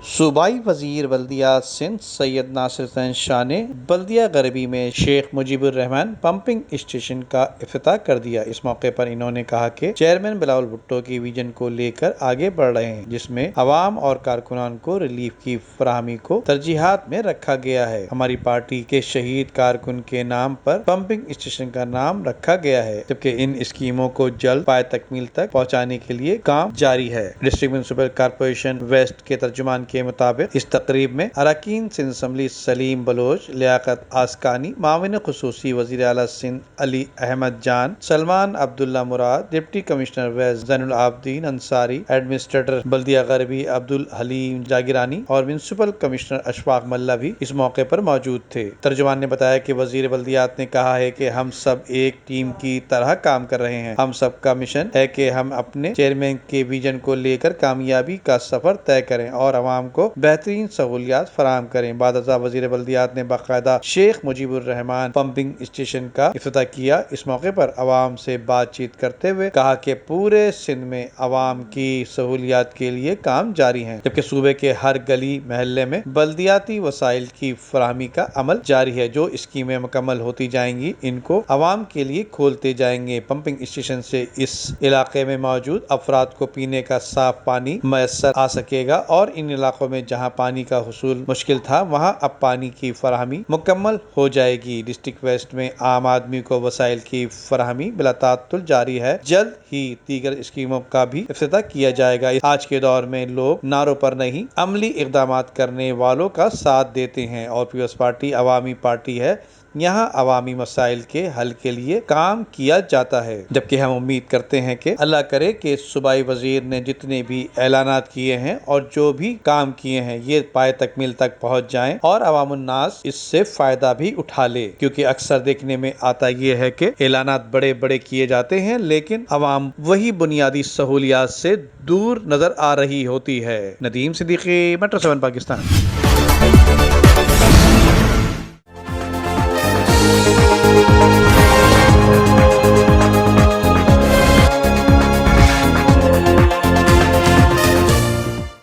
صوبائی وزیر بلدیات سندھ سید ناصر حسین شاہ نے بلدیہ غربی میں شیخ مجیب الرحمان پمپنگ اسٹیشن کا افتتاح کر دیا۔ اس موقع پر انہوں نے کہا کہ چیئرمین بلاول بھٹو کی ویژن کو لے کر آگے بڑھ رہے ہیں، جس میں عوام اور کارکنان کو ریلیف کی فراہمی کو ترجیحات میں رکھا گیا ہے۔ ہماری پارٹی کے شہید کارکن کے نام پر پمپنگ اسٹیشن کا نام رکھا گیا ہے، جبکہ ان اسکیموں کو جلد پائے تکمیل تک پہنچانے کے لیے کام جاری ہے۔ ڈسٹرکٹ میونسپل کارپوریشن ویسٹ کے ترجمان کے مطابق اس تقریب میں اراکین سندھ اسمبلی سلیم بلوچ، لیاقت آسکانی، معاون خصوصی وزیر اعلیٰ سندھ علی احمد جان، سلمان عبداللہ مراد، ڈپٹی کمشنر ویسٹ زین العابدین انصاری، ایڈمنسٹریٹر بلدیہ غربی عبدالحلیم جاگرانی اور میونسپل کمشنر اشفاق ملہ بھی اس موقع پر موجود تھے۔ ترجمان نے بتایا کہ وزیر بلدیات نے کہا ہے کہ ہم سب ایک ٹیم کی طرح کام کر رہے ہیں۔ ہم سب کا مشن ہے کہ ہم اپنے چیئرمین کے ویژن کو لے کر کامیابی کا سفر طے کریں اور عوام کو بہترین سہولیات فراہم کریں۔ بعد ازاں وزیر بلدیات نے باقاعدہ شیخ مجیب الرحمان پمپنگ اسٹیشن کا افتتاح کیا۔ اس موقع پر عوام سے بات چیت کرتے ہوئے کہا کہ پورے سندھ میں عوام کی سہولیات کے لیے کام جاری ہیں، جبکہ صوبے کے ہر گلی محلے میں بلدیاتی وسائل کی فراہمی کا عمل جاری ہے۔ جو اسکیمیں مکمل ہوتی جائیں گی ان کو عوام کے لیے کھولتے جائیں گے۔ پمپنگ اسٹیشن سے اس علاقے میں موجود افراد کو پینے کا صاف پانی میسر آ سکے گا اور ان علاقوں میں جہاں پانی کا حصول مشکل تھا وہاں اب پانی کی فراہمی مکمل ہو جائے گی۔ ڈسٹرکٹ ویسٹ میں عام آدمی کو وسائل کی فراہمی بلا تعطل جاری ہے۔ جلد ہی دیگر اسکیموں کا بھی افتتاح کیا جائے گا۔ آج کے دور میں لوگ نعروں پر نہیں، عملی اقدامات کرنے والوں کا ساتھ دیتے ہیں اور پیپلز پارٹی عوامی پارٹی ہے۔ یہاں عوامی مسائل کے حل کے لیے کام کیا جاتا ہے، جبکہ ہم امید کرتے ہیں کہ اللہ کرے کہ صوبائی وزیر نے جتنے بھی اعلانات کیے ہیں اور جو بھی کام کیے ہیں یہ پائے تکمیل تک پہنچ جائیں اور عوام الناس اس سے فائدہ بھی اٹھا لے، کیونکہ اکثر دیکھنے میں آتا یہ ہے کہ اعلانات بڑے بڑے کیے جاتے ہیں لیکن عوام وہی بنیادی سہولیات سے دور نظر آ رہی ہوتی ہے۔ ندیم صدیقی، میٹرو 7 پاکستان۔